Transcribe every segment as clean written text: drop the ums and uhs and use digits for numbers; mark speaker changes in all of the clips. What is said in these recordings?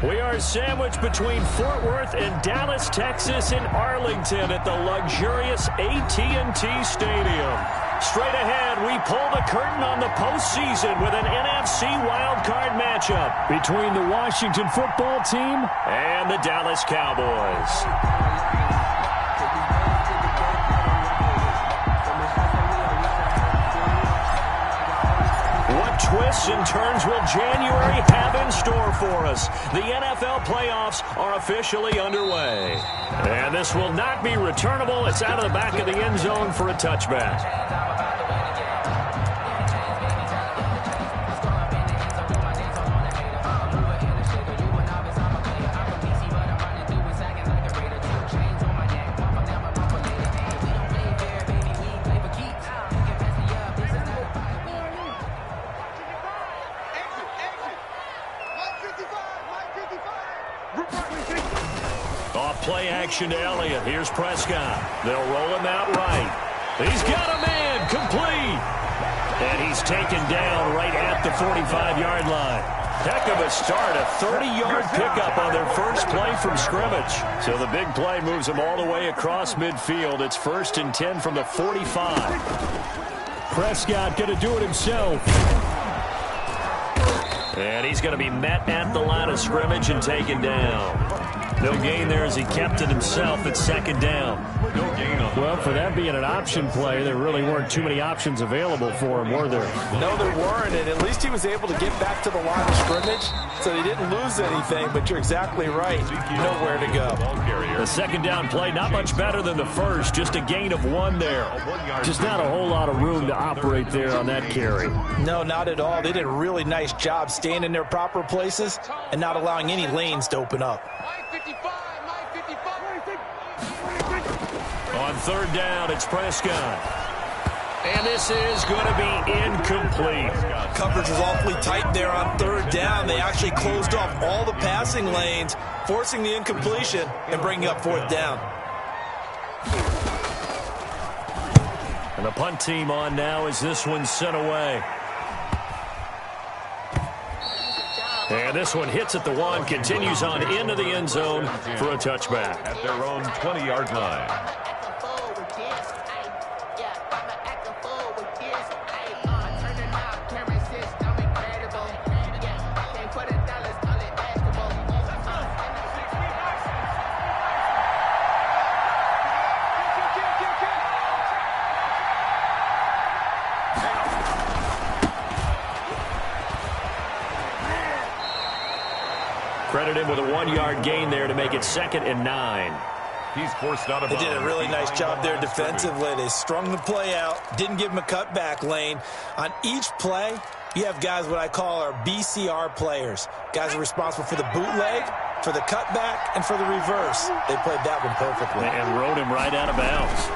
Speaker 1: We are sandwiched between Fort Worth and Dallas, Texas in Arlington at the luxurious AT&T Stadium. Straight ahead, we pull the curtain on the postseason with an NFC wildcard matchup between the Washington football team and the Dallas Cowboys. What twists and turns will January have in store for us? The NFL playoffs are officially underway. And this will not be returnable. It's out of the back of the end zone for a touchback. Play action to Elliott. Here's Prescott. They'll roll him out right. He's got a man complete. And he's taken down right at the 45-yard line. Heck of a start. A 30-yard pickup on their first play from scrimmage. So the big play moves them all the way across midfield. It's 1st and 10 from the 45. Prescott going to do it himself. And he's going to be met at the line of scrimmage and taken down. No gain there as he kept it himself at 2nd down. No gain on. Well, for that being an option play, there really weren't too many options available for him, were there?
Speaker 2: No, there weren't, and at least he was able to get back to the line of scrimmage, so he didn't lose anything, but you're exactly right. Nowhere to go.
Speaker 1: The 2nd down play, not much better than the first, just a gain of 1 there. Just not a whole lot of room to operate there on that carry.
Speaker 2: No, not at all. They did a really nice job staying in their proper places and not allowing any lanes to open up.
Speaker 1: On 3rd down, it's Prescott. And this is going to be incomplete.
Speaker 2: Coverage was awfully tight there on 3rd down. They actually closed off all the passing lanes, forcing the incompletion and bringing up 4th down.
Speaker 1: And the punt team on now as this one's sent away. And this one hits at the 1, continues on into the end zone for a touchback.
Speaker 3: At their own 20-yard line.
Speaker 1: Credit him with a 1-yard gain there to make it 2nd and 9.
Speaker 3: He's forced out of bounds.
Speaker 2: They did a really nice job there defensively. They strung the play out, didn't give him a cutback lane. On each play, you have guys what I call our BCR players. Guys are responsible for the bootleg, for the cutback, and for the reverse. They played that one perfectly.
Speaker 1: And rode him right out of bounds.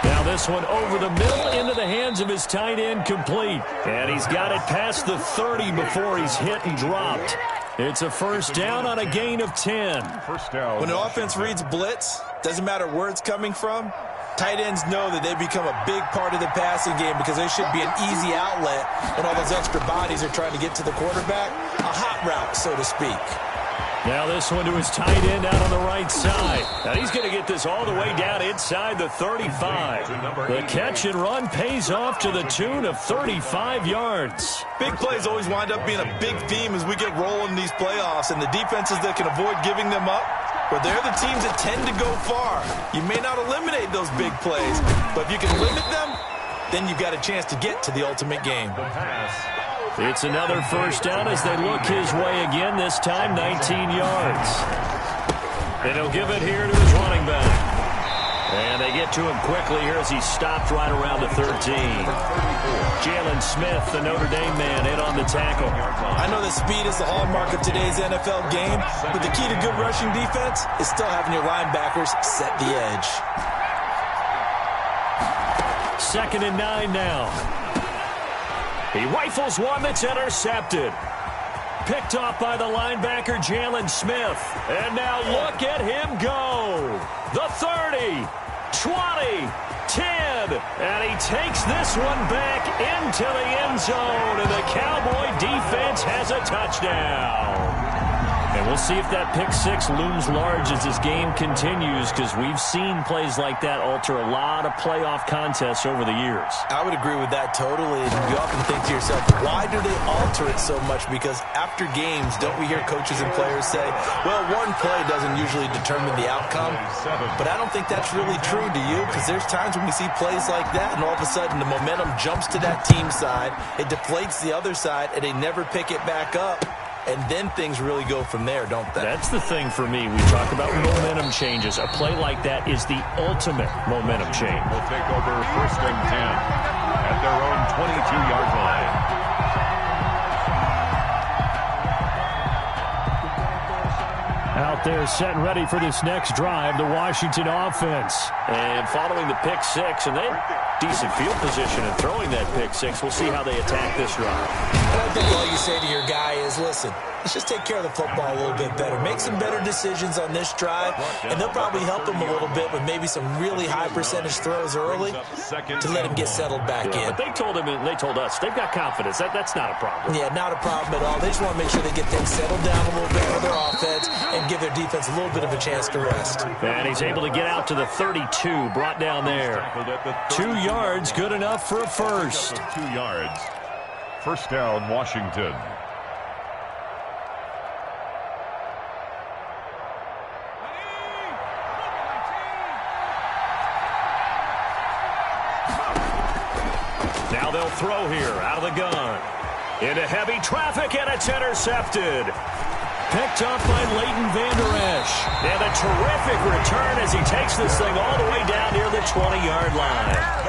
Speaker 1: Now this one over the middle into the hands of his tight end, complete. And he's got it past the 30 before he's hit and dropped. It's a 1st down on a gain of 10.
Speaker 3: First down.
Speaker 2: When the offense reads blitz, doesn't matter where it's coming from, tight ends know that they become a big part of the passing game because they should be an easy outlet when all those extra bodies are trying to get to the quarterback. A hot route, so to speak.
Speaker 1: Now this one to his tight end out on the right side. Now he's going to get this all the way down inside the 35. The catch and run pays off to the tune of 35 yards.
Speaker 2: Big plays always wind up being a big theme as we get rolling in these playoffs, and the defenses that can avoid giving them up, but they're the teams that tend to go far. You may not eliminate those big plays, but if you can limit them, then you've got a chance to get to the ultimate game.
Speaker 1: It's another 1st down as they look his way again, this time 19 yards. And he'll give it here to his running back. And they get to him quickly here as he stopped right around the 13. Jalen Smith, the Notre Dame man, in on the tackle.
Speaker 2: I know that speed is the hallmark of today's NFL game, but the key to good rushing defense is still having your linebackers set the edge.
Speaker 1: 2nd and 9 now. He rifles one that's intercepted. Picked off by the linebacker, Jalen Smith. And now look at him go. The 30, 20, 10. good. And he takes this one back into the end zone. And the Cowboy defense has a touchdown. And we'll see if that pick six looms large as this game continues, because we've seen plays like that alter a lot of playoff contests over the years.
Speaker 2: I would agree with that totally. And you often think to yourself, why do they alter it so much? Because after games, don't we hear coaches and players say, well, one play doesn't usually determine the outcome. But I don't think that's really true, do you? Because there's times when we see plays like that, and all of a sudden the momentum jumps to that team side, it deflates the other side, and they never pick it back up. And then things really go from there, don't they?
Speaker 1: That's the thing for me. We talk about momentum changes. A play like that is the ultimate momentum change.
Speaker 3: Will take over 1st and 10 at their own 22-yard line.
Speaker 1: Out there set and ready for this next drive, the Washington offense. And following the pick six, and they decent field position and throwing that pick six. We'll see how they attack this drive.
Speaker 2: And I think all you say to your guy is, listen, let's just take care of the football a little bit better. Make some better decisions on this drive, and they'll probably help him a little bit with maybe some really high percentage throws early to let him get settled back in.
Speaker 1: But they told him, and they told us, they've got confidence. That's not a problem.
Speaker 2: Yeah, not a problem at all. They just want to make sure they get things settled down a little bit for their offense and give their defense a little bit of a chance to rest.
Speaker 1: And he's able to get out to the 32, brought down there. 2 yards, good enough for a first.
Speaker 3: 2 yards. First down, Washington.
Speaker 1: Now they'll throw here out of the gun. Into heavy traffic, and it's intercepted. Picked up by Leighton Vander Esch. And a terrific return as he takes this thing all the way down near the 20-yard line.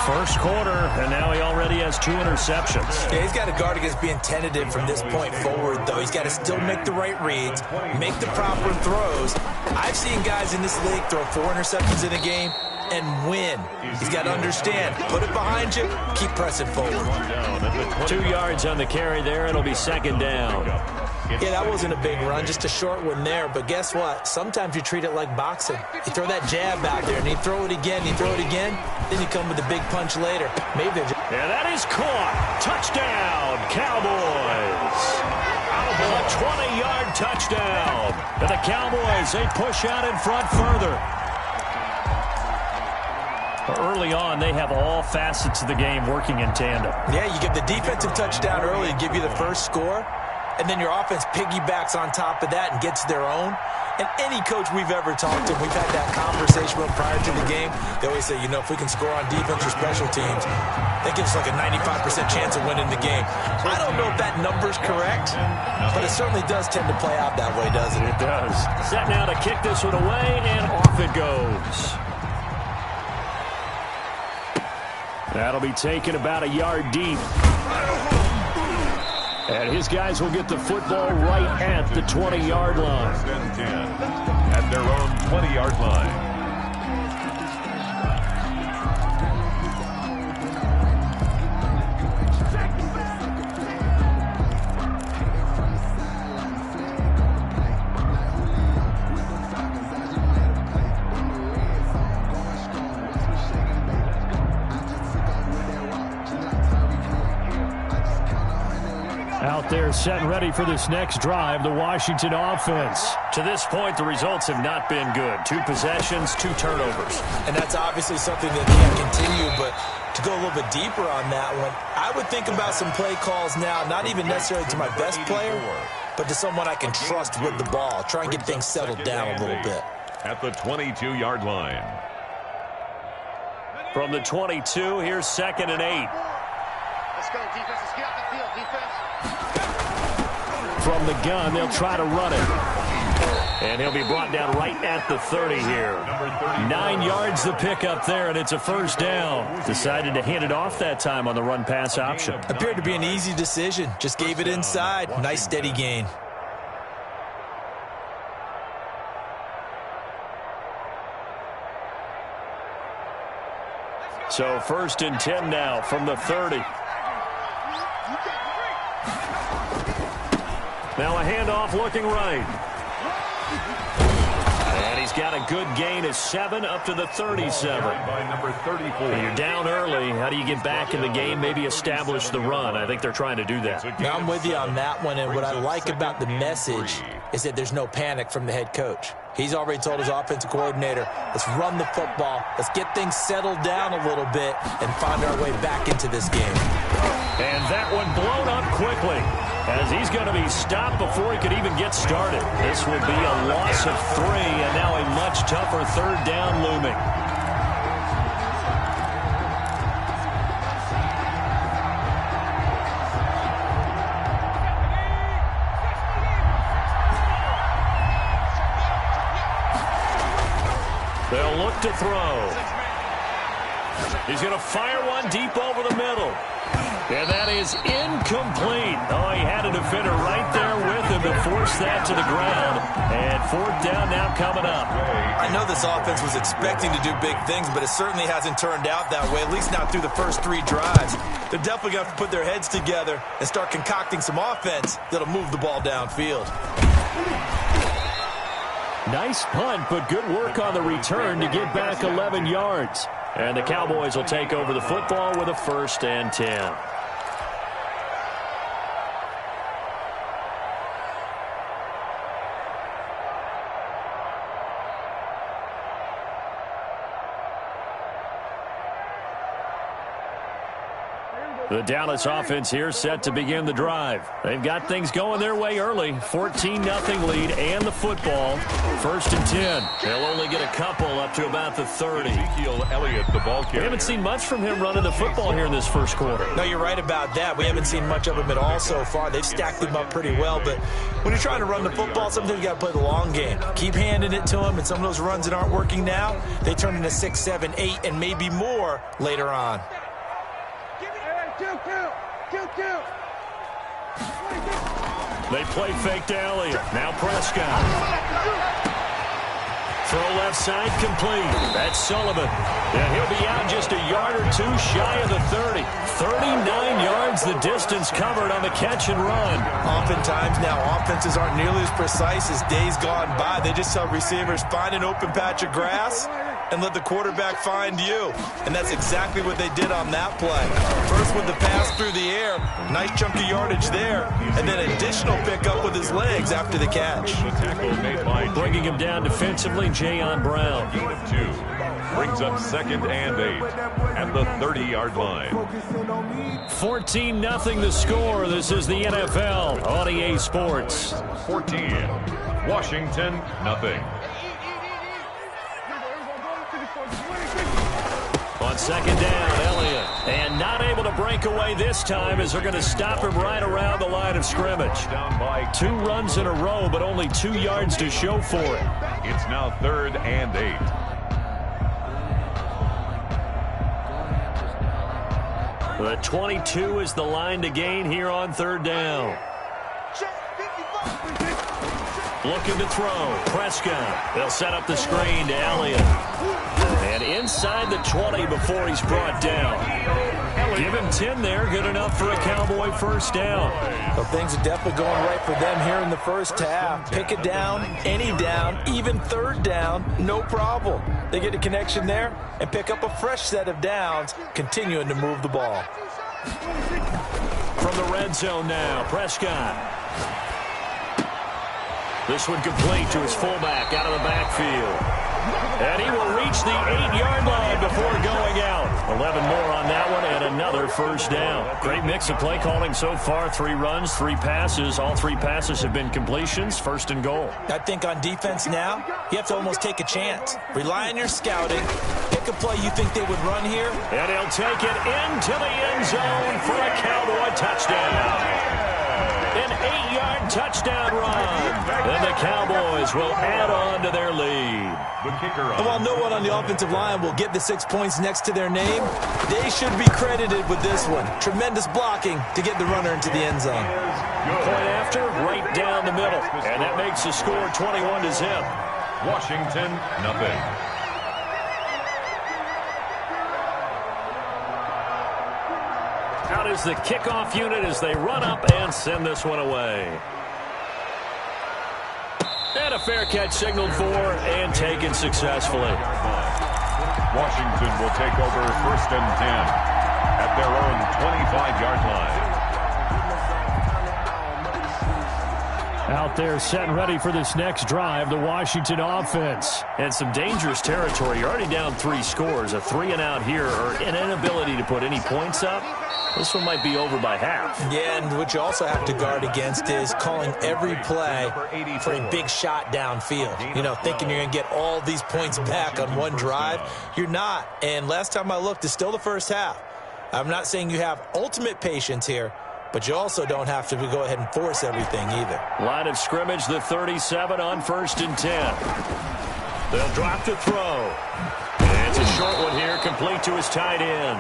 Speaker 1: First quarter, and now he already has 2 interceptions.
Speaker 2: Yeah, he's got to guard against being tentative from this point forward, though. He's got to still make the right reads, make the proper throws. I've seen guys in this league throw 4 interceptions in a game and win. He's got to understand, put it behind you, keep pressing forward.
Speaker 1: 2 yards on the carry there. It'll be second down.
Speaker 2: Yeah, that wasn't a big run, just a short one there. But guess what? Sometimes you treat it like boxing. You throw that jab out there, and you throw it again, you throw it again, then you come with a big punch later. Maybe they're just...
Speaker 1: And that is caught. Touchdown, Cowboys. A 20-yard touchdown. And the Cowboys, they push out in front further. Early on, they have all facets of the game working in tandem.
Speaker 2: Yeah, you give the defensive touchdown early and give you the first score, and then your offense piggybacks on top of that and gets their own. And any coach we've ever talked to, we've had that conversation with prior to the game. They always say, you know, if we can score on defense or special teams, that gives us like a 95% chance of winning the game. I don't know if that number's correct, but it certainly does tend to play out that way, doesn't it?
Speaker 1: It does. Set now to kick this one away, and off it goes. That'll be taken about a yard deep. And his guys will get the football right at the 20-yard line.
Speaker 3: First and 10 at their own 20-yard line.
Speaker 1: Out there set and ready for this next drive, the Washington offense. To this point, the results have not been good. 2 possessions, 2 turnovers.
Speaker 2: And that's obviously something that can't continue, but to go a little bit deeper on that one, I would think about some play calls now, not even necessarily to my best player, but to someone I can trust with the ball. Try and get things settled down a little bit.
Speaker 3: At the 22-yard line.
Speaker 1: From the 22, here's 2nd and 8.
Speaker 4: Let's go, defense. Let's get out the field, defense.
Speaker 1: From the gun, they'll try to run it. And he'll be brought down right at the 30 here. 9 yards the pickup there, and it's a first down. Decided to hand it off that time on the run-pass option.
Speaker 2: Appeared to be an easy decision. Just gave it inside. Nice, steady gain.
Speaker 1: So 1st and 10 now from the 30. Now a handoff looking right. And he's he's got a good gain of 7 up to the 37.
Speaker 3: By number 34.
Speaker 1: You're down early. How do you get back in the game, maybe establish the run? I think they're trying to do that.
Speaker 2: Now I'm with you on that one, and what I like about the message is that there's no panic from the head coach. He's already told his offensive coordinator, let's run the football, let's get things settled down a little bit, and find our way back into this game.
Speaker 1: And that one blown up quickly, as he's going to be stopped before he could even get started. This will be a loss of 3, and now a much tougher third down looming. They'll look to throw. He's going to fire one deep over the middle. And that is incomplete. Oh, he had a defender right there with him to force that to the ground. And 4th down now coming up.
Speaker 2: I know this offense was expecting to do big things, but it certainly hasn't turned out that way, at least not through the first 3 drives. They're definitely going to have to put their heads together and start concocting some offense that'll move the ball downfield.
Speaker 1: Nice punt, but good work on the return to get back 11 yards. And the Cowboys will take over the football with a 1st and 10. The Dallas offense here set to begin the drive. They've got things going their way early. 14-0 lead and the football. 1st and 10. They'll only get a couple up to about the 30.
Speaker 3: Ezekiel Elliott, the ball carrier.
Speaker 1: We haven't seen much from him running the football here in this first quarter.
Speaker 2: No, you're right about that. We haven't seen much of him at all so far. They've stacked him up pretty well, but when you're trying to run the football, sometimes you got to play the long game. Keep handing it to him, and some of those runs that aren't working now, they turn into 6, 7, 8, and maybe more later on.
Speaker 1: They play fake to Elliott. Now Prescott. Throw left side complete. That's Sullivan. And he'll be out just a yard or 2 shy of the 30. 39 yards the distance covered on the catch and run.
Speaker 2: Oftentimes now offenses aren't nearly as precise as days gone by. They just tell receivers, find an open patch of grass and let the quarterback find you. And that's exactly what they did on that play. First with the pass through the air, nice chunk of yardage there, and then additional pickup with his legs after the catch.
Speaker 3: The tackle made by
Speaker 1: Bringing him down defensively, Jayon Brown.
Speaker 3: 2 brings up 2nd and 8 at the 30-yard line.
Speaker 1: 14-0 the score. This is the NFL on EA Sports.
Speaker 3: 14, Washington, 0.
Speaker 1: On 2nd down, Elliott. And not able to break away this time as they're going to stop him right around the line of scrimmage.
Speaker 3: Down by
Speaker 1: 2 runs in a row, but only 2 yards to show for it.
Speaker 3: It's now 3rd and 8.
Speaker 1: The 22 is the line to gain here on 3rd down. Looking to throw. Prescott. They'll set up the screen to Elliott. And inside the 20 before he's brought down. Give him 10 there. Good enough for a Cowboy 1st down.
Speaker 2: Well, things are definitely going right for them here in the first half. Pick it down, any down, even 3rd down, no problem. They get a connection there and pick up a fresh set of downs, continuing to move the ball.
Speaker 1: From the red zone now, Prescott. This one complete to his fullback out of the backfield. And he will reach the 8-yard line before going out. 11 more on that one and another 1st down. Great mix of play calling so far. 3 runs, 3 passes. All 3 passes have been completions. 1st and goal.
Speaker 2: I think on defense now, you have to almost take a chance. Rely on your scouting. Pick a play you think they would run here.
Speaker 1: And he'll take it into the end zone for a Cowboy touchdown. An 8-yard touchdown run. And the Cowboys will add on to their lead.
Speaker 3: The kicker
Speaker 2: And while no one on the offensive line will get the 6 points next to their name, they should be credited with this one. Tremendous blocking to get the runner into the end zone.
Speaker 1: Point after, right down the middle. And that makes the score 21-0.
Speaker 3: Washington, 0.
Speaker 1: Out is the kickoff unit as they run up and send this one away. And a fair catch signaled for and taken successfully.
Speaker 3: Washington will take over 1st and 10 at their own 25-yard line.
Speaker 1: Out there set and ready for this next drive, the Washington offense. And some dangerous territory. You're already down 3 scores. A 3-and-out here or an inability to put any points up. This one might be over by half.
Speaker 2: Yeah, and what you also have to guard against is calling every play for a big shot downfield. You know, thinking you're going to get all these points back on one drive. You're not. And last time I looked, it's still the first half. I'm not saying you have ultimate patience here, but you also don't have to go ahead and force everything either.
Speaker 1: Line of scrimmage, the 37 on 1st and 10. They'll drop to throw. And it's a short one here, complete to his tight end.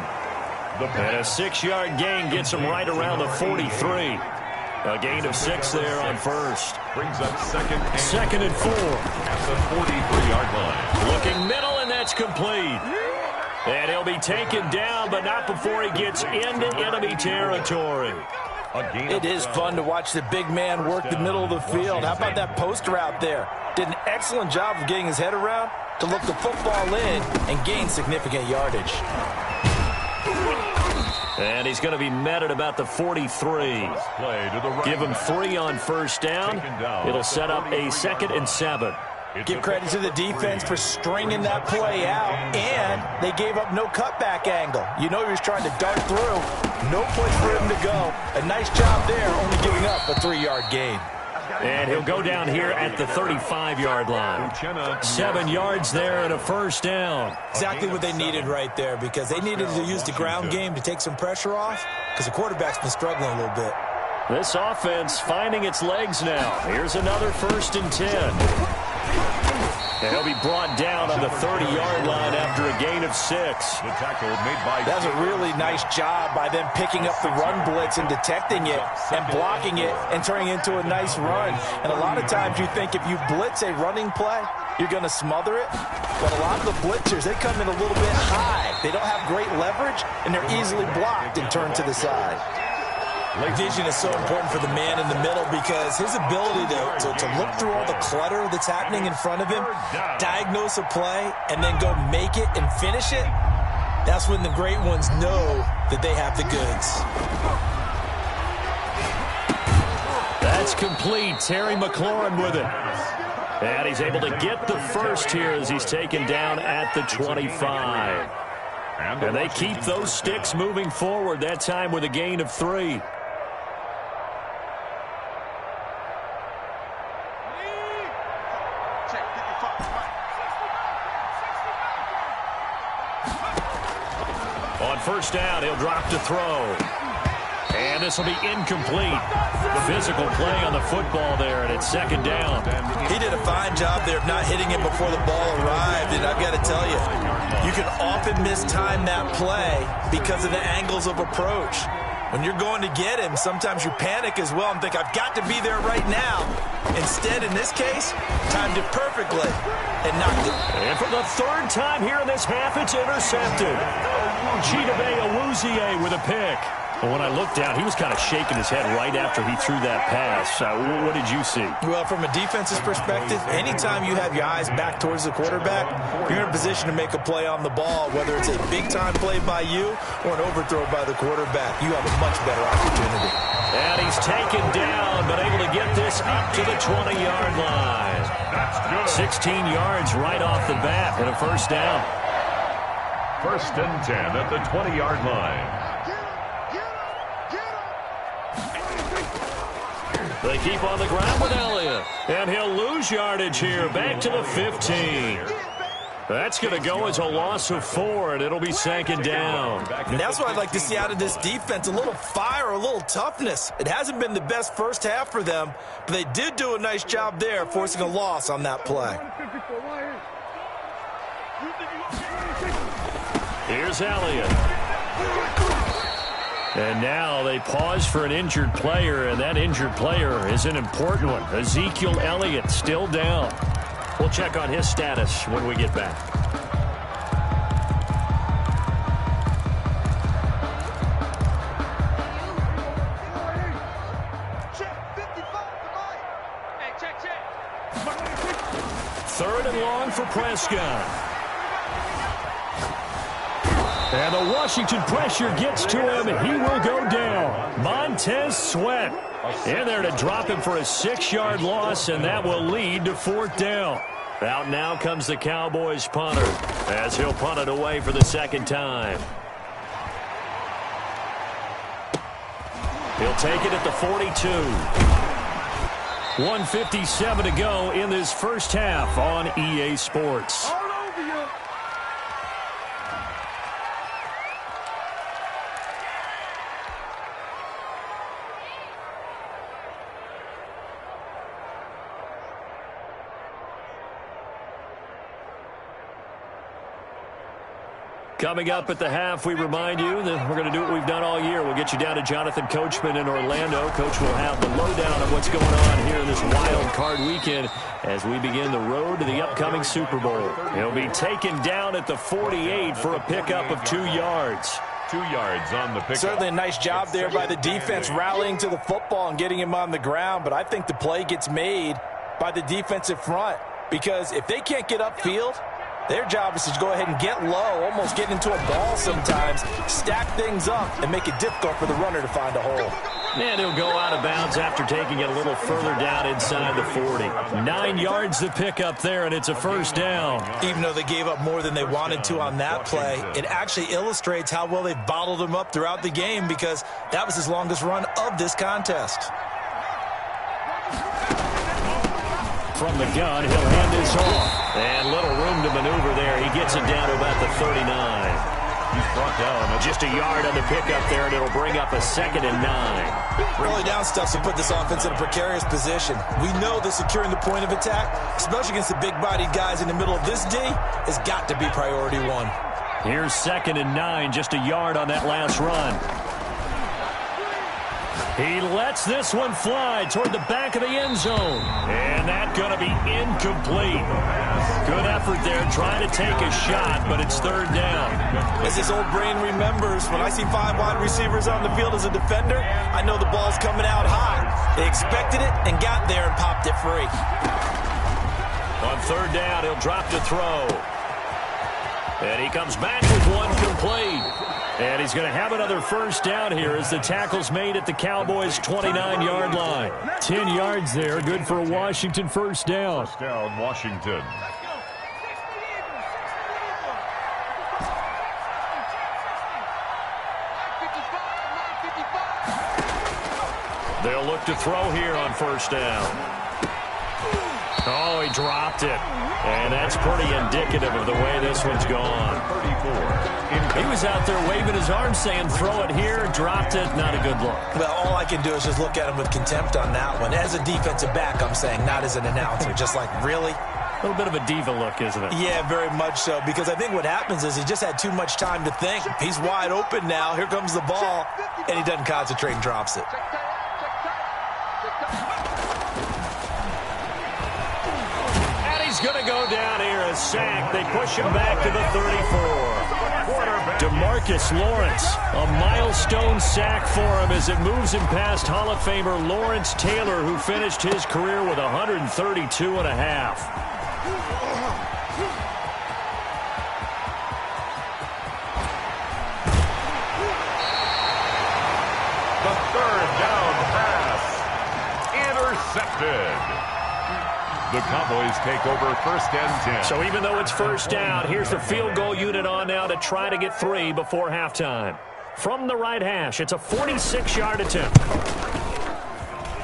Speaker 1: And a 6-yard gain gets him right around the 43. A gain of 6 there on 1st.
Speaker 3: Brings up 2nd
Speaker 1: and 4.
Speaker 3: At the 43-yard line.
Speaker 1: Looking middle, and that's complete. And he'll be taken down, but not before he gets into enemy territory.
Speaker 2: It is fun to watch the big man work the middle of the field. How about that post route there? Did an excellent job of getting his head around to look the football in and gain significant yardage.
Speaker 1: And he's going to be met at about the 43. Give him 3 on 1st down. It'll set up a 2nd and 7.
Speaker 2: Give credit to the defense for stringing that play out, and they gave up no cutback angle. You know he was trying to dart through. No place for him to go. A nice job there, only giving up a 3-yard gain.
Speaker 1: And he'll go down here at the 35-yard line. 7 yards there and a 1st down.
Speaker 2: Exactly what they needed right there, because they needed to use the ground game to take some pressure off, because the quarterback's been struggling a little bit.
Speaker 1: This offense finding its legs now. Here's another 1st and 10. And he'll be brought down on the 30-yard line after a gain of 6.
Speaker 3: The tackle made by...
Speaker 2: That's a really nice job by them picking up the run blitz and detecting it and blocking it and turning it into a nice run. And a lot of times you think if you blitz a running play, you're going to smother it. But a lot of the blitzers, they come in a little bit high. They don't have great leverage, and they're easily blocked and turned to the side. Vision is so important for the man in the middle because his ability to look through all the clutter that's happening in front of him, diagnose a play, and then go make it and finish it, that's when the great ones know that they have the goods.
Speaker 1: That's complete. Terry McLaurin with it. And he's able to get the first here as he's taken down at the 25. And they keep those sticks moving forward, that time with a gain of 3. On 1st down, he'll drop to throw. And this will be incomplete. The physical play on the football there, and it's 2nd down.
Speaker 2: He did a fine job there of not hitting it before the ball arrived, and I've got to tell you, you can often mistime that play because of the angles of approach. When you're going to get him, sometimes you panic as well and think, I've got to be there right now. Instead, in this case, timed it perfectly and knocked it.
Speaker 1: And for the 3rd time here in this half, it's intercepted. Chidobe Awuzie with a pick. Well, when I looked down, he was kind of shaking his head right after he threw that pass. What did you see?
Speaker 2: Well, from a defense's perspective, anytime you have your eyes back towards the quarterback, you're in a position to make a play on the ball, whether it's a big-time play by you or an overthrow by the quarterback. You have a much better opportunity.
Speaker 1: And he's taken down, but able to get this up to the 20-yard line. 16 yards right off the bat and a 1st down.
Speaker 3: 1st and 10 at the 20-yard line.
Speaker 1: They keep on the ground with Elliott. And he'll lose yardage here. Back to the 15. That's going to go as a loss of 4, and it'll be 2nd down.
Speaker 2: And that's what I'd like to see out of this defense, a little fire, a little toughness. It hasn't been the best first half for them, but they did do a nice job there, forcing a loss on that play.
Speaker 1: Here's Elliott. And now they pause for an injured player, and that injured player is an important one. Ezekiel Elliott still down. We'll check on his status when we get back.
Speaker 4: Check 55 to Mike. Hey, check.
Speaker 1: long for Prescott. And the Washington pressure gets to him. He will go down. Montez Sweat in there to drop him for a 6-yard loss, and that will lead to 4th down. Out now comes the Cowboys punter as he'll punt it away for the 2nd time. He'll take it at the 42. 1:57 to go in this first half on EA Sports. Coming up at the half, we remind you that we're going to do what we've done all year. We'll get you down to Jonathan Coachman in Orlando. Coach will have the lowdown of what's going on here in this wild card weekend as we begin the road to the upcoming Super Bowl. He'll be taken down at the 48 for a pickup of 2 yards.
Speaker 3: 2 yards on the pickup.
Speaker 2: Certainly a nice job there by the defense rallying to the football and getting him on the ground, but I think the play gets made by the defensive front because if they can't get upfield, their job is to go ahead and get low, almost get into a ball sometimes, stack things up, and make it difficult for the runner to find a hole.
Speaker 1: And he'll go out of bounds after taking it a little further down inside the 40. 9 yards to pick up there, and it's a 1st down.
Speaker 2: Even though they gave up more than they wanted to on that play, it actually illustrates how well they've bottled him up throughout the game because that was his longest run of this contest.
Speaker 1: From the gun, he'll hand this off. And little room to maneuver there. He gets it down to about the 39.
Speaker 3: He's brought down.
Speaker 1: Just a yard on the pickup there, and it'll bring up a 2nd and 9.
Speaker 2: Early down stuff to put this offense in a precarious position. We know that securing the point of attack, especially against the big-bodied guys in the middle of this D, has got to be priority 1.
Speaker 1: Here's 2nd and 9, just a yard on that last run. He lets this one fly toward the back of the end zone. And that's going to be incomplete. Good effort there trying to take a shot, but it's 3rd down.
Speaker 2: As his old brain remembers, when I see 5 wide receivers on the field as a defender, I know the ball's coming out high. They expected it and got there and popped it free.
Speaker 1: On 3rd down, he'll drop to throw. And he comes back with one complete. And he's going to have another 1st down here as the tackle's made at the Cowboys' 29-yard line. 10 yards there, good for a Washington 1st down.
Speaker 3: 1st down, Washington.
Speaker 1: They'll look to throw here on 1st down. Oh, he dropped it. And that's pretty indicative of the way this one's gone.
Speaker 3: 34.
Speaker 1: He was out there waving his arms saying, throw it here, dropped it, not a good look.
Speaker 2: Well, all I can do is just look at him with contempt on that one. As a defensive back, I'm saying, not as an announcer. Just like, really?
Speaker 1: A little bit of a diva look, isn't it?
Speaker 2: Yeah, very much so, because I think what happens is he just had too much time to think. He's wide open now. Here comes the ball, and he doesn't concentrate and drops it.
Speaker 1: He's going to go down here, a sack. They push him back to the 34. DeMarcus Lawrence, a milestone sack for him as it moves him past Hall of Famer Lawrence Taylor, who finished his career with 132 and a half.
Speaker 3: The 3rd down pass. Intercepted. The Cowboys take over 1st and 10.
Speaker 1: So even though it's 1st down, here's the field goal unit on now to try to get 3 before halftime. From the right hash, it's a 46-yard attempt.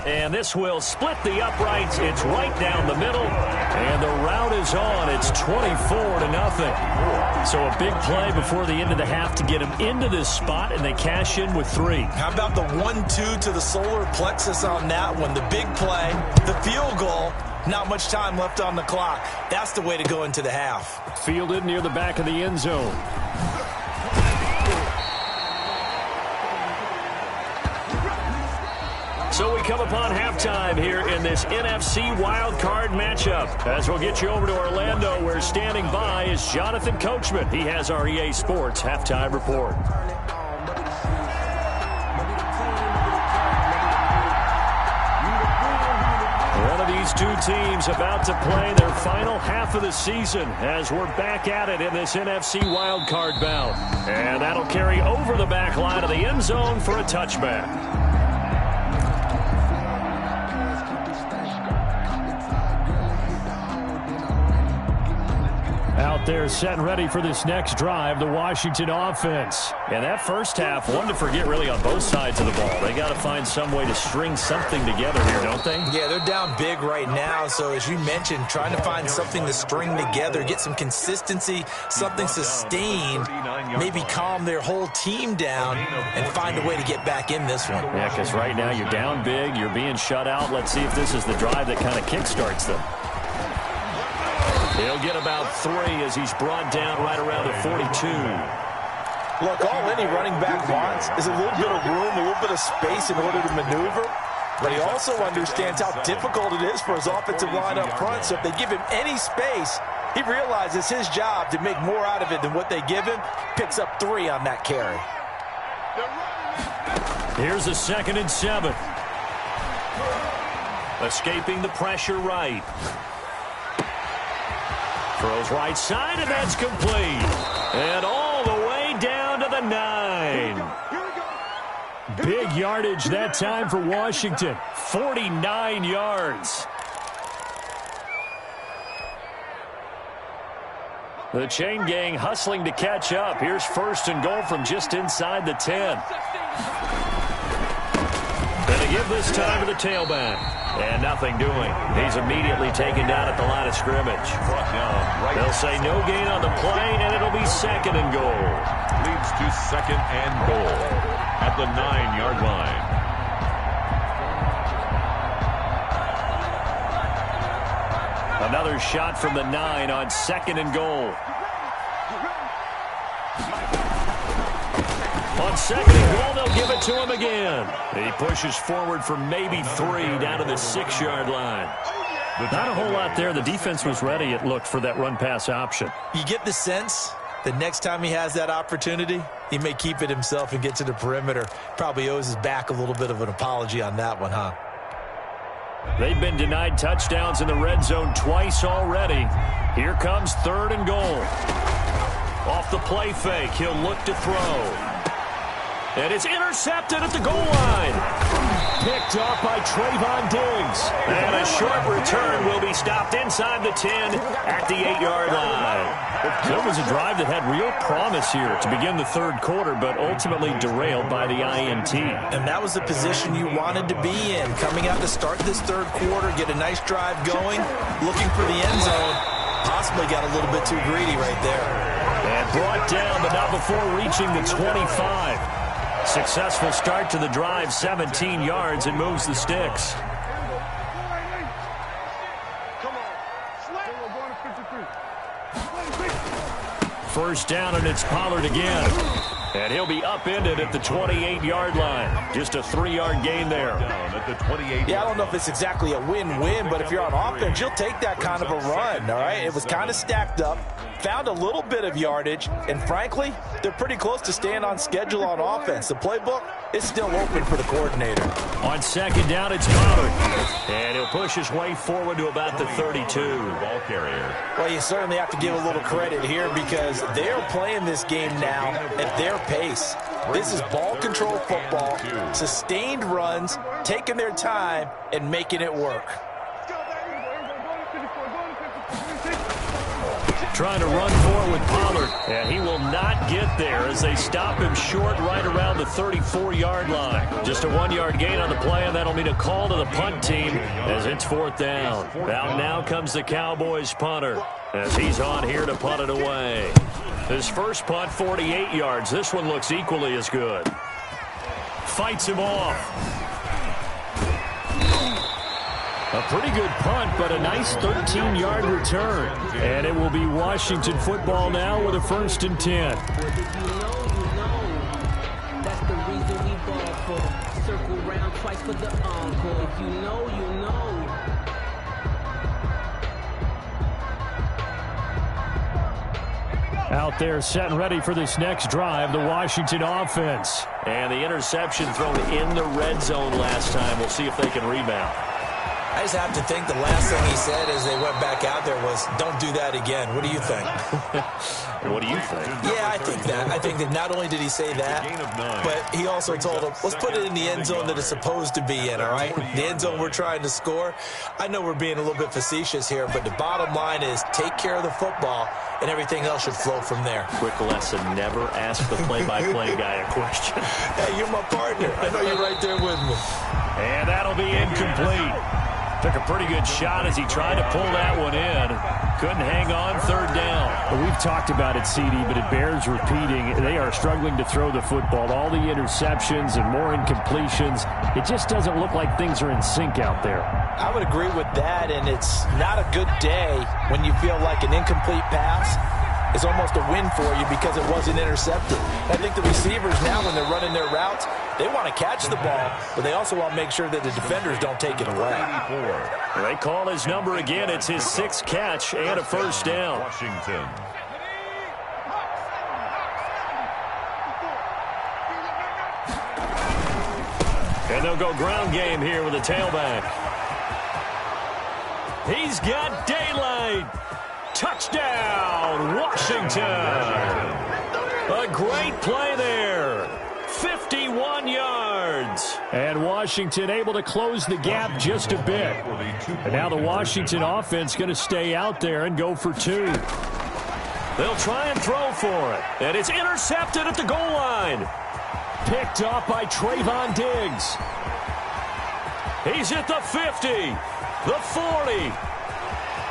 Speaker 1: And this will split the uprights. It's right down the middle. And the route is on. It's 24-0. So a big play before the end of the half to get him into this spot, and they cash in with 3.
Speaker 2: How about the 1-2 to the solar plexus on that one? The big play, the field goal. Not much time left on the clock. That's the way to go into the half.
Speaker 1: Fielded near the back of the end zone. So we come upon halftime here in this NFC Wild Card matchup. As we'll get you over to Orlando, where standing by is Jonathan Coachman. He has our EA Sports halftime report. These two teams about to play their final half of the season as we're back at it in this NFC wildcard bout. And that'll carry over the back line of the end zone for a touchback. Out there set and ready for this next drive, the Washington offense. And that first half, one to forget really on both sides of the ball. They got to find some way to string something together here, don't they?
Speaker 2: Yeah, they're down big right now. So as you mentioned, trying to find something to string together, get some consistency, something sustained, maybe calm their whole team down and find a way to get back in this one.
Speaker 1: Yeah, because right now you're down big, you're being shut out. Let's see if this is the drive that kind of kickstarts them. He'll get about 3 as he's brought down right around the 42.
Speaker 2: Look, all any running back wants is a little bit of room, a little bit of space in order to maneuver. But he also understands how difficult it is for his offensive line up front. So if they give him any space, he realizes his job to make more out of it than what they give him. Picks up 3 on that carry.
Speaker 1: Here's a 2nd and 7. Escaping the pressure right. Throws right side, and that's complete. And all the way down to the 9. Big yardage that time for Washington. 49 yards. The chain gang hustling to catch up. Here's 1st and goal from just inside the 10. Going to give this time to the tailback. And nothing doing. He's immediately taken down at the line of scrimmage. They'll say no gain on the play, and it'll be 2nd and goal.
Speaker 3: Leads to 2nd and goal at the 9-yard line.
Speaker 1: Another shot from the 9 on 2nd and goal. On 2nd and goal, they'll give it to him again. He pushes forward for maybe 3 down to the 6-yard line. Not a whole lot there. The defense was ready, it looked, for that run-pass option.
Speaker 2: You get the sense that next time he has that opportunity, he may keep it himself and get to the perimeter. Probably owes his back a little bit of an apology on that one, huh?
Speaker 1: They've been denied touchdowns in the red zone twice already. Here comes 3rd and goal. Off the play fake, he'll look to throw. And it's intercepted at the goal line. Picked off by Trayvon Diggs. And a short return will be stopped inside the 10 at the 8-yard line. It was a drive that had real promise here to begin the 3rd quarter, but ultimately derailed by the INT.
Speaker 2: And that was the position you wanted to be in. Coming out to start this 3rd quarter, get a nice drive going, looking for the end zone. Possibly got a little bit too greedy right there.
Speaker 1: And brought down, but not before reaching the 25. Successful start to the drive, 17 yards, and moves the sticks. First down, and it's Pollard again. And he'll be upended at the 28-yard line. Just a 3-yard gain there.
Speaker 2: Yeah, I don't know if it's exactly a win-win, but if you're on offense, you'll take that kind of a run, all right? It was kind of stacked up, found a little bit of yardage, and frankly, they're pretty close to staying on schedule on offense. The playbook is still open for the coordinator.
Speaker 1: On 2nd down, it's Pollard. And he'll push his way forward to about the 32.
Speaker 3: Ball carrier.
Speaker 2: Well, you certainly have to give a little credit here because they're playing this game now at their pace. This is ball control football, sustained runs, taking their time, and making it work.
Speaker 1: Trying to run forward with Pollard, and he will not get there as they stop him short right around the 34-yard line. Just a 1-yard gain on the play, and that'll mean a call to the punt team as it's 4th down. Out now comes the Cowboys punter as he's on here to punt it away. His first punt, 48 yards. This one looks equally as good. Fights him off. A pretty good punt, but a nice 13-yard return. And it will be Washington football now with a 1st and 10.
Speaker 5: That's the reason we ball for. Circle round twice for the encore. If you know, you know.
Speaker 1: Out there set and ready for this next drive, the Washington offense. And the interception thrown in the red zone last time. We'll see if they can rebound.
Speaker 2: I just have to think the last thing he said as they went back out there was, don't do that again. What do you think?
Speaker 1: What do you think?
Speaker 2: Yeah, I think that. I think that not only did he say that, but he also told them, let's put it in the end zone that it's supposed to be in, all right? The end zone we're trying to score. I know we're being a little bit facetious here, but the bottom line is take care of the football, and everything else should flow from there.
Speaker 1: Quick lesson, never ask the play-by-play guy a question.
Speaker 2: Hey, you're my partner. I know you're right there with me.
Speaker 1: And that'll be incomplete. Took a pretty good shot as he tried to pull that one in. Couldn't hang on, third down.
Speaker 6: Well, we've talked about it, CD, but it bears repeating. They are struggling to throw the football. All the interceptions and more incompletions. It just doesn't look like things are in sync out there.
Speaker 2: I would agree with that, and it's not a good day when you feel like an incomplete pass is almost a win for you because it wasn't intercepted. I think the receivers now, when they're running their routes, they want to catch the ball, but they also want to make sure that the defenders don't take it away.
Speaker 1: They call his number again. It's his 6th catch and a first down.
Speaker 3: Washington.
Speaker 1: And they'll go ground game here with a tailback. He's got daylight. Touchdown, Washington. A great play there. 51 yards.
Speaker 6: And Washington able to close the gap just a bit. And now the Washington offense going to stay out there and go for 2.
Speaker 1: They'll try and throw for it. And it's intercepted at the goal line.
Speaker 6: Picked off by Trayvon Diggs.
Speaker 1: He's at the 50, the 40,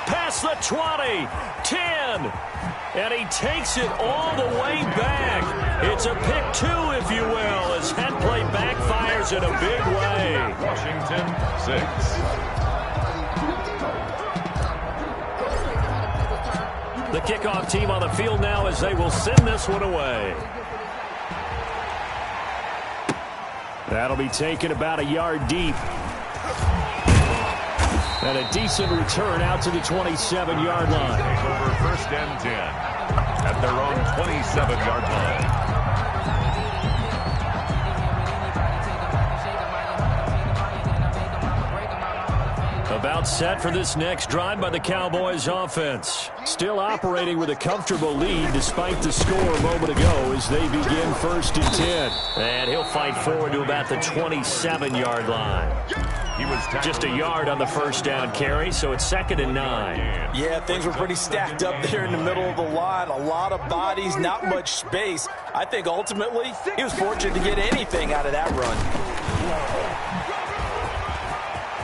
Speaker 1: past the 20, 10. And he takes it all the way back. It's a pick 2, if you will, as head play backfires in a big way.
Speaker 3: Washington 6.
Speaker 1: The kickoff team on the field now as they will send this one away.
Speaker 6: That'll be taken about a yard deep. And a decent return out to the 27-yard line.
Speaker 3: Over first and 10 at their own 27-yard line.
Speaker 1: About set for this next drive by the Cowboys offense. Still operating with a comfortable lead despite the score a moment ago as they begin first and 10. And he'll fight forward to about the 27-yard line.
Speaker 3: He was
Speaker 1: just a yard on the first down carry, so it's 2nd and 9.
Speaker 2: Yeah, things were pretty stacked up there in the middle of the line. A lot of bodies, not much space. I think ultimately he was fortunate to get anything out of that run.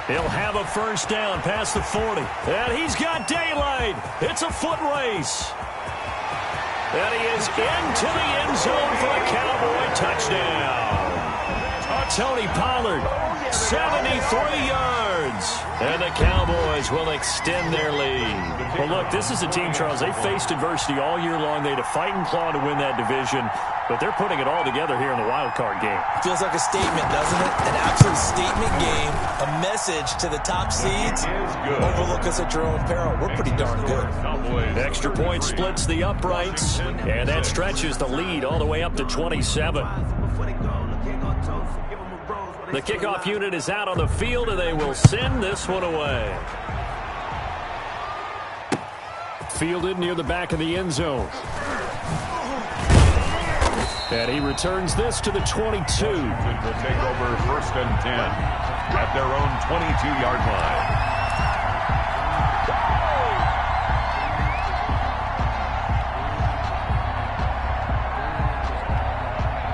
Speaker 1: He'll have a first down past the 40. And he's got daylight. It's a foot race. And he is into the end zone for a Cowboy touchdown. Tony Pollard, 73 yards. And the Cowboys will extend their lead. Well, look, this is a team, Charles, they faced adversity all year long. They had to fight and claw to win that division. But they're putting it all together here in the wild card game.
Speaker 2: Feels like a statement, doesn't it? An absolute statement game. A message to the top seeds. Overlook us at your own peril. We're pretty darn good.
Speaker 1: Extra point splits the uprights. And that stretches the lead all the way up to 27. The kickoff unit is out on the field, and they will send this one away.
Speaker 6: Fielded near the back of the end zone. And he returns this to the 22.
Speaker 3: Will take over first and 10 at their own 22-yard line.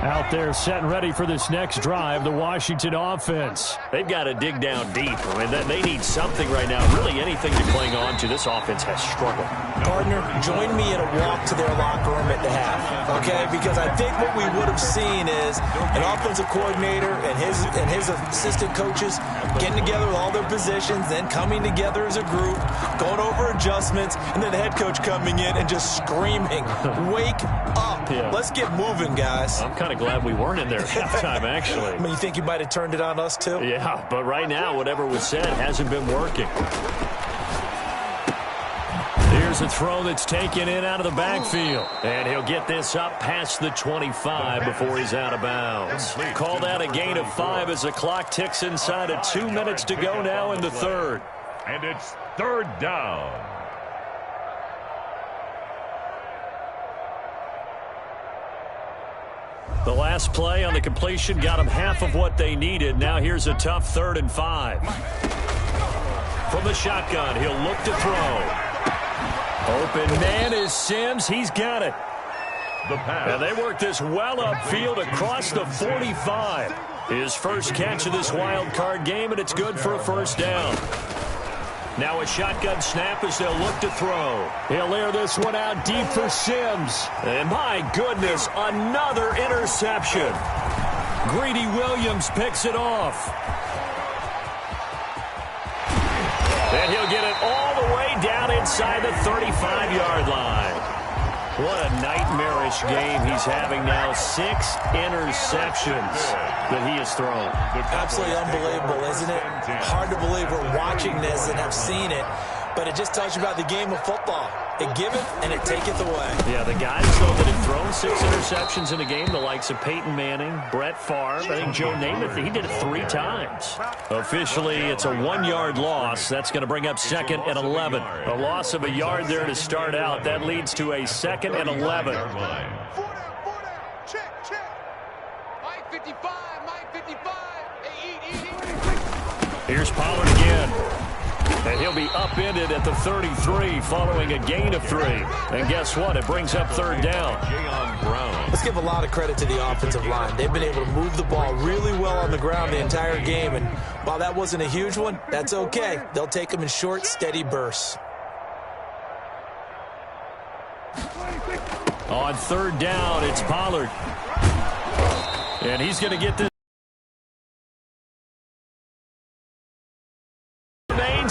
Speaker 6: Out there set and ready for this next drive, the Washington offense.
Speaker 1: They've got to dig down deep. I mean, they need something right now, really anything to cling on to. This offense has struggled.
Speaker 2: Partner, join me in a walk to their locker room at the half, okay? Because I think what we would have seen is an offensive coordinator and his assistant coaches getting together with all their positions, then coming together as a group, going over adjustments, and then the head coach coming in and just screaming, wake up. Yeah. Let's get moving, guys.
Speaker 1: I'm kind of glad we weren't in there at halftime, actually.
Speaker 2: I mean, you think you might have turned it on us, too?
Speaker 1: Yeah, but right now, whatever was said hasn't been working. Here's Here's a throw that's taken in out of the backfield. And he'll get this up past the 25 before he's out of bounds. Call that a gain of 5 as the clock ticks inside of 2 minutes to go now in the third.
Speaker 3: And it's third down.
Speaker 1: The last play on the completion got them half of what they needed. Now here's a tough 3rd and 5. From the shotgun, he'll look to throw. Open man is Sims. He's got it. And they work this well upfield across the 45. His first catch of this wild card game, and it's good for a first down. Now a shotgun snap as they'll look to throw. He'll air this one out deep for Sims. And my goodness, another interception. Greedy Williams picks it off. And he'll get it all the way down inside the 35-yard line. What a nightmarish game he's having now. 6 interceptions that he has thrown.
Speaker 2: Absolutely unbelievable, isn't it? Hard to believe we're watching this and have seen it, but it just tells you about the game of football. It giveth and it taketh away.
Speaker 1: Yeah, the guys, though, that have thrown 6 interceptions in a game, the likes of Peyton Manning, Brett Favre, I think Joe Namath, he did it 3 times. Officially, it's a 1-yard loss. That's going to bring up 2nd and 11. A loss of a yard there to start out. That leads to a 2nd and 11.
Speaker 4: 4 down. Check, check. Mike 55, Mike 55. Hey, eat.
Speaker 1: Here's Pollard again. And he'll be upended at the 33 following a gain of 3. And guess what? It brings up 3rd down.
Speaker 2: Let's give a lot of credit to the offensive line. They've been able to move the ball really well on the ground the entire game. And while that wasn't a huge one, that's okay. They'll take them in short, steady bursts.
Speaker 1: On 3rd down, it's Pollard. And he's going to get this.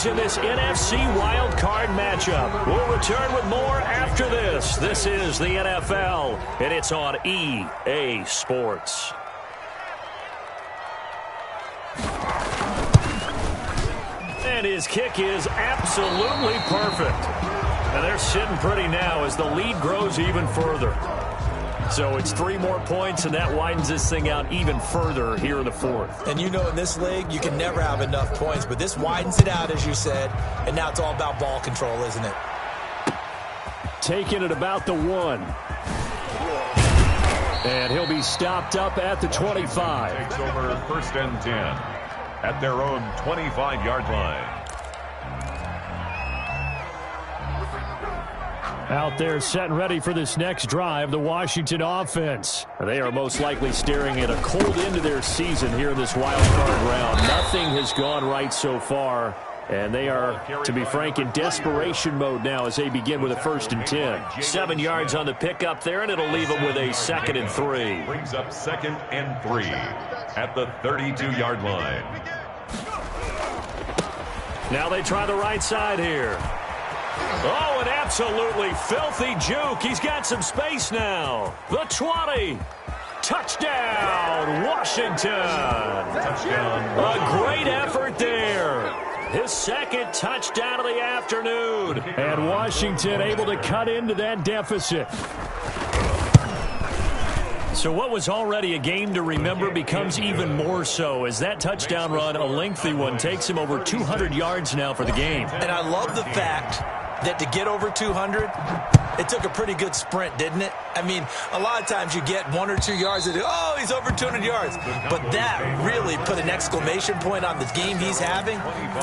Speaker 1: In this NFC wild card matchup. We'll return with more after this. This is the NFL, and it's on EA Sports. And his kick is absolutely perfect. And they're sitting pretty now as the lead grows even further. So it's 3 more points, and that widens this thing out even further here in the 4th.
Speaker 2: And you know, in this league, you can never have enough points, but this widens it out, as you said, and now it's all about ball control, isn't it?
Speaker 1: Taking it about the 1. And he'll be stopped up at the 25.
Speaker 3: Takes over 1st and 10 at their own 25-yard line.
Speaker 1: Out there set and ready for this next drive, the Washington offense. They are most likely staring at a cold end to their season here in this wild card round. Nothing has gone right so far, and they are, to be frank, in desperation mode now as they begin with a 1st and 10. 7 yards on the pickup there, and it'll leave them with a 2nd and 3.
Speaker 3: Brings up 2nd and 3 at the 32-yard line.
Speaker 1: Now they try the right side here. Oh, an absolutely filthy juke. He's got some space now. The 20. Touchdown, Washington.
Speaker 3: Touchdown.
Speaker 1: A great effort there. His 2nd touchdown of the afternoon. And Washington able to cut into that deficit. So what was already a game to remember becomes even more so as that touchdown run, a lengthy one, takes him over 200 yards now for the game.
Speaker 2: And I love the fact that to get over 200, it took a pretty good sprint, didn't it? I mean, a lot of times you get 1 or 2 yards and, oh, he's over 200 yards. But that really put an exclamation point on the game he's having.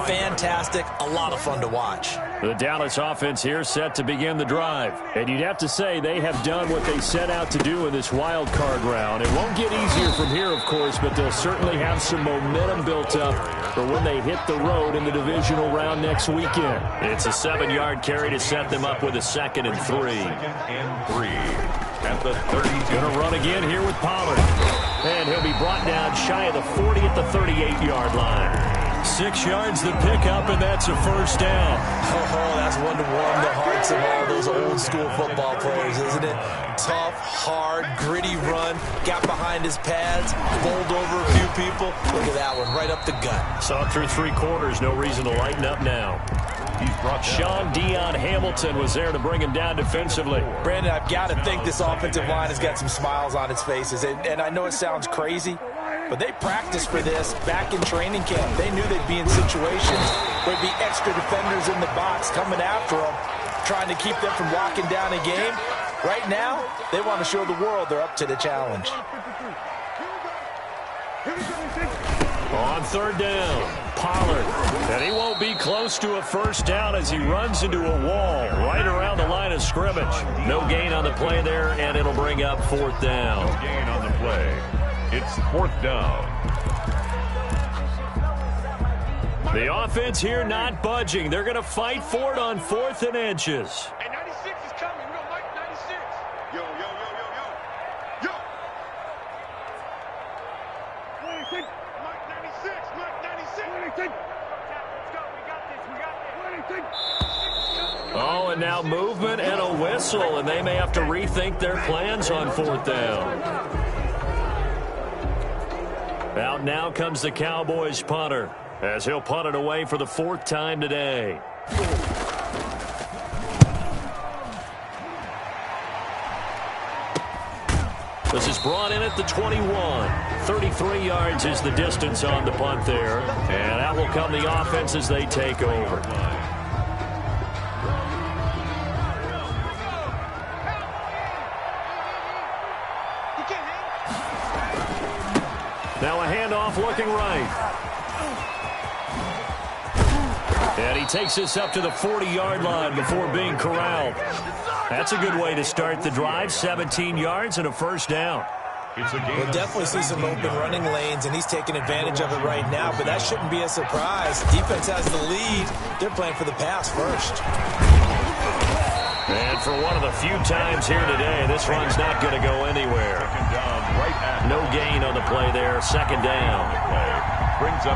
Speaker 2: Fantastic. A lot of fun to watch.
Speaker 1: The Dallas offense here set to begin the drive. And you'd have to say they have done what they set out to do in this wild card round. It won't get easier from here, of course, but they'll certainly have some momentum built up for when they hit the road in the divisional round next weekend. It's a 7-yard carry to set them up with a 2nd and 3.
Speaker 3: 2nd and 3 at the 32.
Speaker 1: Going to run again here with Pollard. And he'll be brought down shy of the 40 at the 38-yard line. 6 yards to pick up, and that's a 1st down.
Speaker 2: Oh, that's one to warm the hearts of all those old-school football players, isn't it? Tough, hard, gritty run. Got behind his pads, bowled over a few people. Look at that one, right up the gut.
Speaker 1: Saw through 3 quarters. No reason to lighten up now.
Speaker 3: He's brought
Speaker 1: Sean Dion Hamilton was there to bring him down defensively.
Speaker 2: Brandon, I've got to think this offensive line has got some smiles on its faces. And I know it sounds crazy, but they practiced for this back in training camp. They knew they'd be in situations where there'd be extra defenders in the box coming after them, trying to keep them from locking down a game. Right now, they want to show the world they're up to the challenge.
Speaker 1: On third down, Pollard. And he won't be close to a first down as he runs into a wall right around the line of scrimmage. No gain on the play there, and it'll bring up fourth down.
Speaker 3: No gain on the play. It's fourth down.
Speaker 1: The offense here not budging. They're going to fight for it on 4th and inches.
Speaker 4: Hey, 96 is coming. We don't like 96. Yo, yo, yo, yo, yo. Yo. 26. Mike 96. Mike 96. 26. Let's go. We got this. We got this. 26.
Speaker 1: Oh, and now movement and a whistle, and they may have to rethink their plans on 4th down. Out now comes the Cowboys punter, as he'll punt it away for the 4th time today. This is brought in at the 21. 33 yards is the distance on the punt there. And out will come the offense as they take over. Now a handoff looking right. And he takes this up to the 40-yard line before being corralled. That's a good way to start the drive. 17 yards and a first down.
Speaker 2: We'll definitely see some open running lanes, and he's taking advantage of it right now, but that shouldn't be a surprise. Defense has the lead. They're playing for the pass first.
Speaker 1: And for one of the few times here today, this run's not going to go anywhere. No gain on the play there. Second down.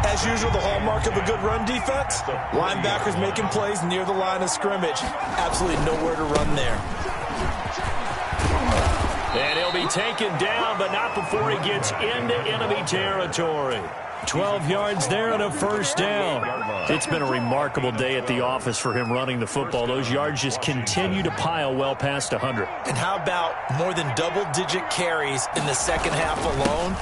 Speaker 2: As usual, the hallmark of a good run defense, linebackers making plays near the line of scrimmage. Absolutely nowhere to run there.
Speaker 1: And he'll be taken down, but not before he gets into enemy territory. 12 yards there and a first down. It's been a remarkable day at the office for him running the football. Those yards just continue to pile well past 100.
Speaker 2: And how about more than double-digit carries in the second half alone?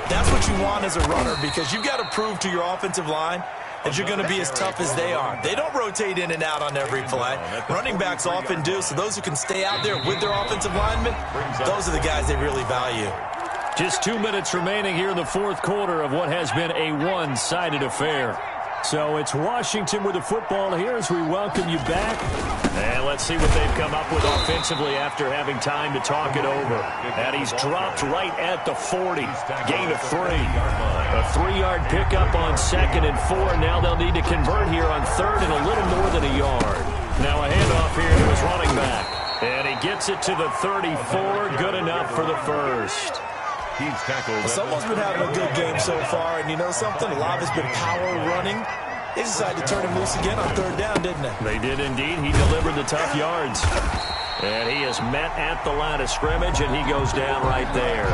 Speaker 2: That's what you want as a runner, because you've got to prove to your offensive line that you're going to be as tough as they are. They don't rotate in and out on every play. Running backs often do, so those who can stay out there with their offensive linemen, those are the guys they really value.
Speaker 1: Just 2 minutes remaining here in the fourth quarter of what has been a one-sided affair. So it's Washington with the football here as we welcome you back. And let's see what they've come up with offensively after having time to talk it over. And he's dropped right at the 40. Gain of 3. A 3-yard pickup on 2nd and 4. Now they'll need to convert here on 3rd and a little more than a yard. Now a handoff here to his running back. And he gets it to the 34. Good enough for the first.
Speaker 3: He's tackled.
Speaker 2: Someone's been having a good game so far, and you know something? A lot has been power running. They decided to turn him loose again on 3rd down, didn't they?
Speaker 1: They did indeed. He delivered the tough yards. And he is met at the line of scrimmage, and he goes down right there.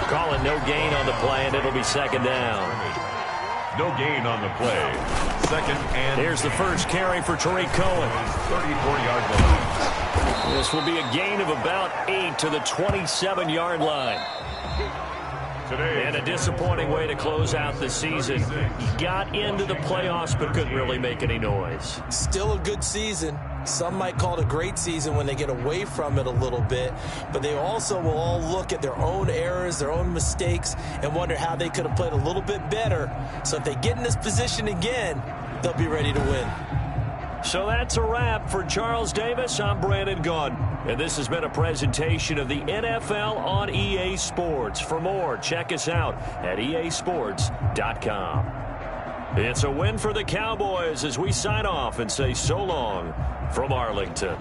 Speaker 1: Call it no gain on the play, and it'll be second down.
Speaker 3: No gain on the play. Second and...
Speaker 1: Here's the first carry for Tariq Cohen.
Speaker 3: 34-yard line.
Speaker 1: This will be a gain of about 8 to the 27-yard line. And a disappointing way to close out the season. He got into the playoffs but couldn't really make any noise.
Speaker 2: Still a good season. Some might call it a great season when they get away from it a little bit, but they also will all look at their own errors, their own mistakes, and wonder how they could have played a little bit better. So if they get in this position again, they'll be ready to win.
Speaker 1: So that's a wrap for Charles Davis. I'm Brandon Gunn, and this has been a presentation of the NFL on EA Sports. For more, check us out at easports.com. It's a win for the Cowboys as we sign off and say so long from Arlington.